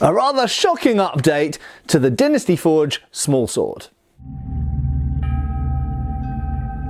A rather shocking update to the Dynasty Forge Smallsword.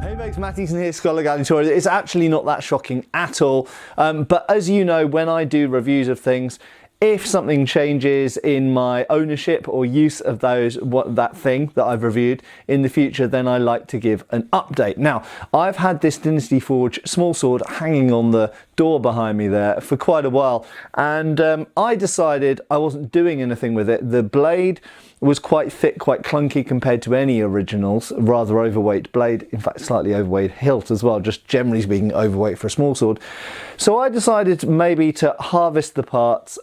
Hey folks, Matt Easton here, Schola Gladiatoria. It's actually not that shocking at all, but as you know, when I do reviews of things, if something changes in my ownership or use of that thing that I've reviewed in the future, then I like to give an update. Now, I've had this Dynasty Forge Smallsword hanging on the door behind me there for quite a while, and I decided I wasn't doing anything with it. The blade was quite thick, quite clunky compared to any originals, rather overweight blade, in fact slightly overweight hilt as well, just generally speaking overweight for a small sword. So I decided maybe to harvest the parts,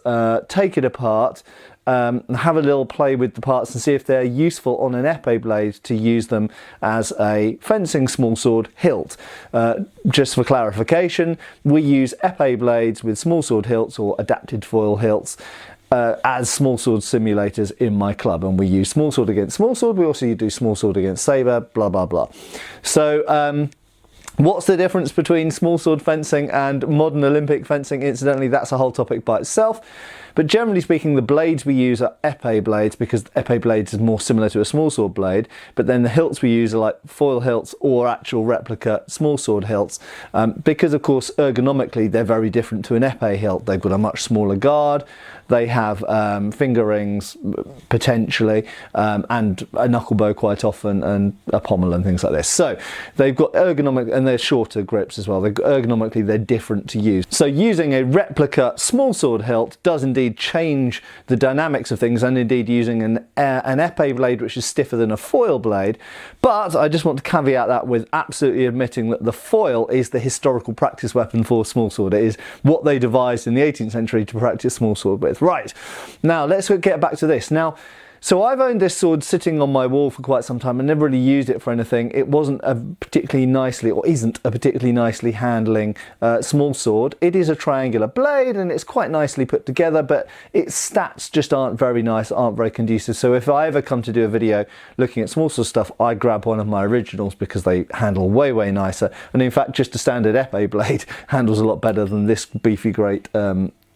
take it apart, have a little play with the parts and see if they're useful on an épée blade to use them as a fencing small sword hilt. Just for clarification, we use épée blades with small sword hilts or adapted foil hilts as small sword simulators in my club, and we use small sword against small sword. We also do small sword against saber, blah blah blah. So what's the difference between small sword fencing and modern Olympic fencing? Incidentally, that's a whole topic by itself. But generally speaking, the blades we use are épée blades because épée blades is more similar to a small sword blade. But then the hilts we use are like foil hilts or actual replica small sword hilts. Because of course, ergonomically, they're very different to an épée hilt. They've got a much smaller guard. They have finger rings potentially, and a knuckle bow quite often, and a pommel and things like this. So they've got ergonomic, and they're shorter grips as well. Ergonomically, they're different to use. So using a replica small sword hilt does indeed change the dynamics of things, and indeed using an épée blade which is stiffer than a foil blade. But I just want to caveat that with absolutely admitting that the foil is the historical practice weapon for small sword. It is what they devised in the 18th century to practice small sword with. Right, now let's get back to this. Now, so I've owned this sword sitting on my wall for quite some time and never really used it for anything. It wasn't a particularly nicely, or isn't a particularly nicely handling small sword. It is a triangular blade and it's quite nicely put together, but its stats just aren't very nice, aren't very conducive. So if I ever come to do a video looking at small sword stuff, I grab one of my originals because they handle way, way nicer. And in fact, just a standard épée blade handles a lot better than this beefy great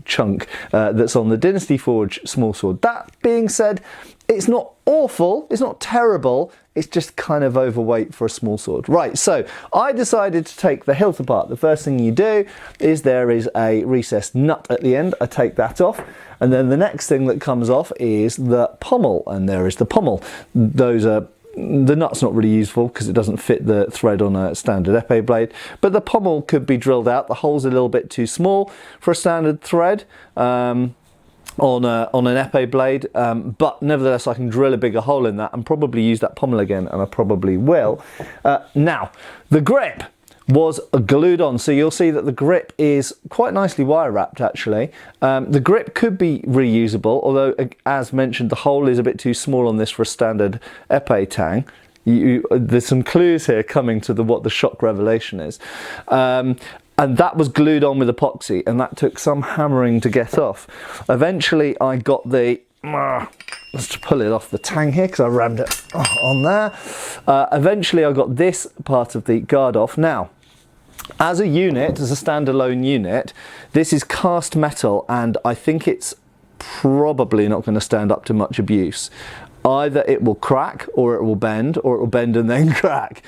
chunk that's on the Dynasty Forge small sword. That being said, it's not awful, it's not terrible, it's just kind of overweight for a small sword. Right, so I decided to take the hilt apart. The first thing you do is there is a recessed nut at the end. I take that off, and then the next thing that comes off is the pommel, and there is the pommel. The nut's not really useful because it doesn't fit the thread on a standard épée blade, but the pommel could be drilled out. The hole's a little bit too small for a standard thread on an épée blade, but nevertheless I can drill a bigger hole in that and probably use that pommel again, and I probably will. Now, the grip was glued on, so you'll see that the grip is quite nicely wire wrapped actually. The grip could be reusable, although as mentioned the hole is a bit too small on this for a standard épée tang. There's some clues here coming to what the shock revelation is. And that was glued on with epoxy, and that took some hammering to get off. Eventually I got the let's pull it off the tang here because I rammed it on there. Eventually I got this part of the guard off. Now, as a unit, as a standalone unit, this is cast metal, and I think it's probably not going to stand up to much abuse. Either it will crack, or it will bend, or it will bend and then crack.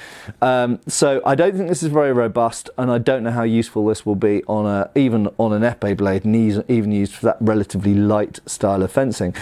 So I don't think this is very robust, and I don't know how useful this will be on even on an épée blade, and even used for that relatively light style of fencing.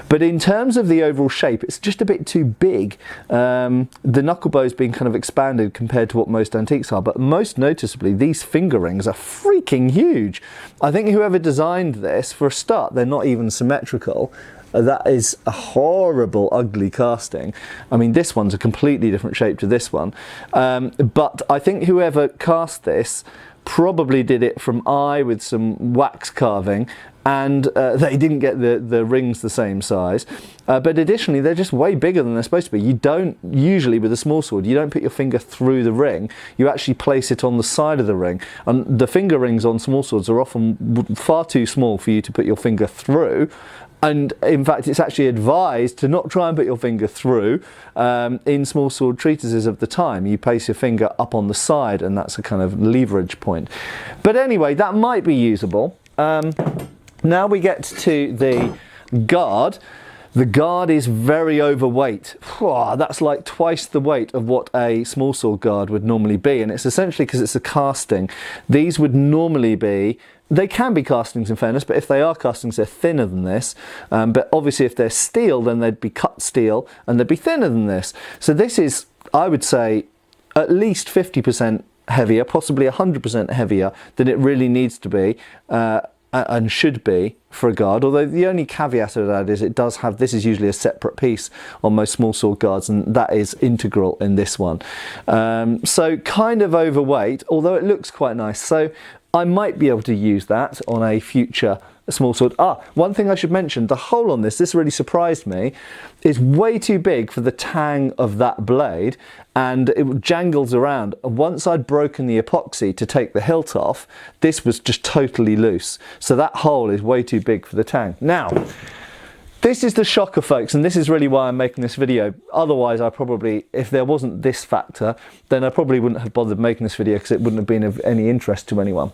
But in terms of the overall shape, it's just a bit too big. The knuckle bow's been kind of expanded compared to what most antiques are, but most noticeably, these finger rings are freaking huge. I think whoever designed this, for a start, they're not even symmetrical. That is a horrible, ugly casting. I mean, this one's a completely different shape to this one. But I think whoever cast this probably did it from eye with some wax carving, and they didn't get the rings the same size. But additionally, they're just way bigger than they're supposed to be. You don't, usually with a small sword, you don't put your finger through the ring, you actually place it on the side of the ring. And the finger rings on small swords are often far too small for you to put your finger through. And in fact, it's actually advised to not try and put your finger through in small sword treatises of the time. You place your finger up on the side, and that's a kind of leverage point. But anyway, that might be usable. Now we get to the guard. The guard is very overweight. That's like twice the weight of what a small sword guard would normally be, and it's essentially because it's a casting. These would normally be, they can be castings in fairness, but if they are castings, they're thinner than this. But obviously if they're steel, then they'd be cut steel and they'd be thinner than this. So this is, I would say, at least 50% heavier, possibly 100% heavier than it really needs to be. And should be for a guard, although the only caveat of that is it does have, this is usually a separate piece on most small sword guards, and that is integral in this one. So kind of overweight, although it looks quite nice. So I might be able to use that on a future small sword. One thing I should mention, the hole on this really surprised me, is way too big for the tang of that blade, and it jangles around. Once I'd broken the epoxy to take the hilt off, this was just totally loose. So that hole is way too big for the tang. Now, this is the shocker, folks, and this is really why I'm making this video. Otherwise, I probably, if there wasn't this factor, then I probably wouldn't have bothered making this video because it wouldn't have been of any interest to anyone.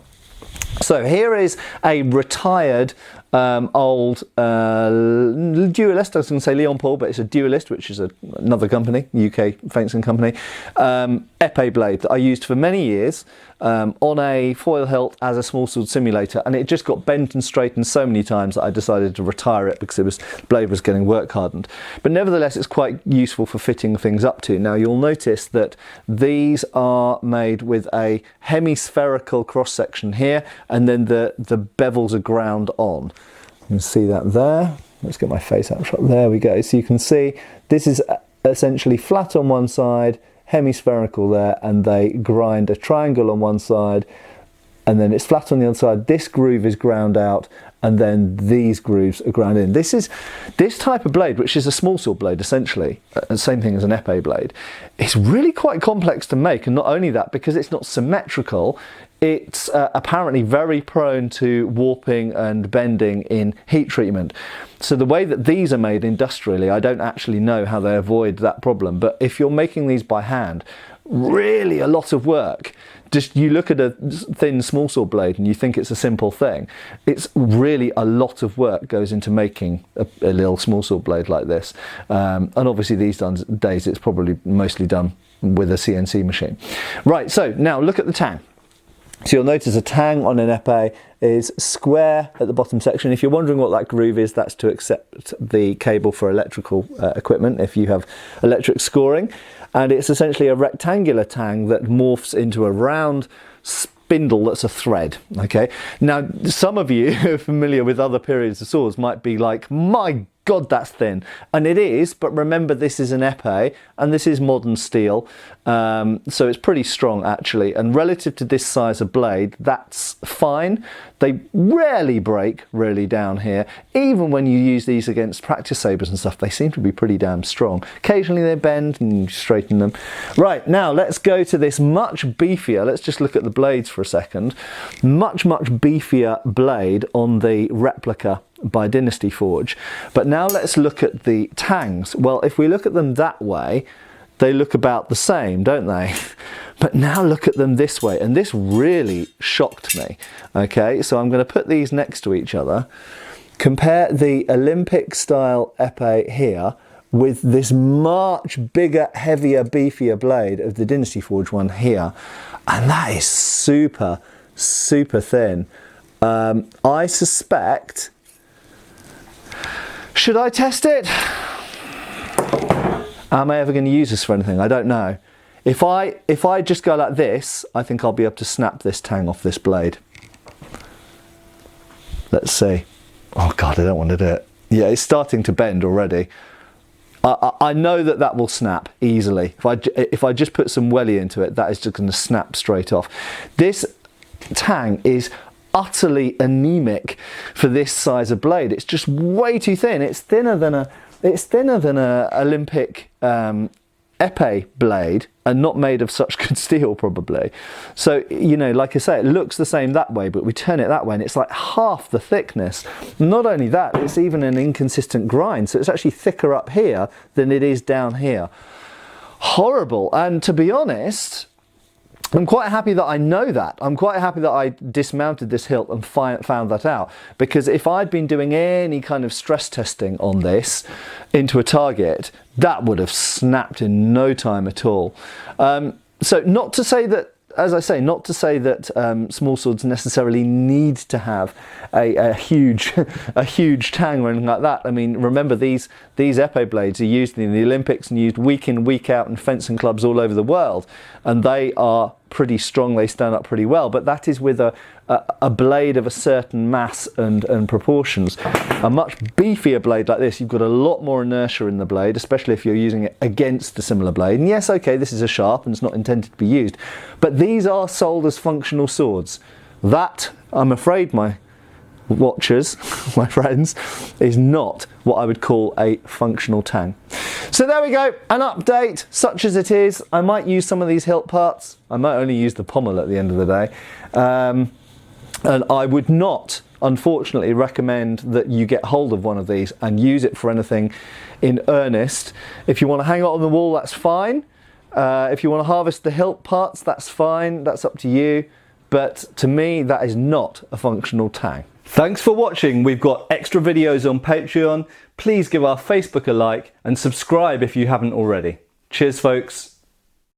So here is a retired old duelist. I was going to say Leon Paul, but it's a duelist, which is another company, UK fencing company, épée blade that I used for many years on a foil hilt as a small sword simulator, and it just got bent and straightened so many times that I decided to retire it because the blade was getting work hardened. But nevertheless, it's quite useful for fitting things up to. Now you'll notice that these are made with a hemispherical cross section here, and then the bevels are ground on. You can see that there. Let's get my face out shot. There we go. So you can see this is essentially flat on one side, hemispherical there, and they grind a triangle on one side, and then it's flat on the other side. This groove is ground out, and then these grooves are ground in. This type of blade, which is a small sword blade essentially, the same thing as an épée blade, it's really quite complex to make. And not only that, because it's not symmetrical, it's apparently very prone to warping and bending in heat treatment. So the way that these are made industrially, I don't actually know how they avoid that problem. But if you're making these by hand, really a lot of work. Just you look at a thin small sword blade and you think it's a simple thing. It's really a lot of work goes into making a little small sword blade like this. And obviously these days it's probably mostly done with a CNC machine. Right, so now look at the tang. So you'll notice a tang on an épée is square at the bottom section. If you're wondering what that groove is, that's to accept the cable for electrical equipment if you have electric scoring. And it's essentially a rectangular tang that morphs into a round spindle that's a thread. Okay. Now, some of you who are familiar with other periods of swords might be like, my God, that's thin. And it is, but remember this is an épée and this is modern steel. So it's pretty strong actually. And relative to this size of blade, that's fine. They rarely break really down here. Even when you use these against practice sabres and stuff, they seem to be pretty damn strong. Occasionally they bend and you straighten them. Right, now let's go to this much beefier. Let's just look at the blades for a second. Much beefier blade on the replica by Dynasty Forge. But now let's look at the tangs. Well, if we look at them that way, they look about the same, don't they? But now look at them this way, and this really shocked me. Okay, so I'm going to put these next to each other. Compare the Olympic style épée here with this much bigger, heavier, beefier blade of the Dynasty Forge one here. And that is super thin. I suspect... Should I test it? Am I ever going to use this for anything? I don't know. If I just go like this, I think I'll be able to snap this tang off this blade. Let's see. Oh God, I don't want to do it. Yeah, it's starting to bend already. I know that will snap easily. If I just put some welly into it, that is just going to snap straight off. This tang is utterly anemic for this size of blade. It's just way too thin. It's thinner than a Olympic épée blade, and not made of such good steel probably. So, you know, like I say, it looks the same that way, but we turn it that way and it's like half the thickness. Not only that, it's even an inconsistent grind, so it's actually thicker up here than it is down here. Horrible. And to be honest, I'm quite happy that I know that. I'm quite happy that I dismounted this hilt and found that out, because if I'd been doing any kind of stress testing on this into a target, that would have snapped in no time at all. So not to say that, as I say, not to say that small swords necessarily need to have a huge tang or anything like that. I mean, remember these epee blades are used in the Olympics and used week in, week out in fencing clubs all over the world, and they are pretty strong. They stand up pretty well, but that is with a blade of a certain mass and proportions. A much beefier blade like this, you've got a lot more inertia in the blade, especially if you're using it against a similar blade. And yes, okay, this is a sharp and it's not intended to be used, but these are sold as functional swords. That, I'm afraid, my watchers, my friends, is not what I would call a functional tang. So there we go, an update, such as it is. I might use some of these hilt parts. I might only use the pommel at the end of the day. And I would not, unfortunately, recommend that you get hold of one of these and use it for anything in earnest. If you want to hang it on the wall, that's fine. If you want to harvest the hilt parts, that's fine. That's up to you. But to me, that is not a functional tang. Thanks for watching. We've got extra videos on Patreon. Please give our Facebook a like and subscribe if you haven't already. Cheers, folks.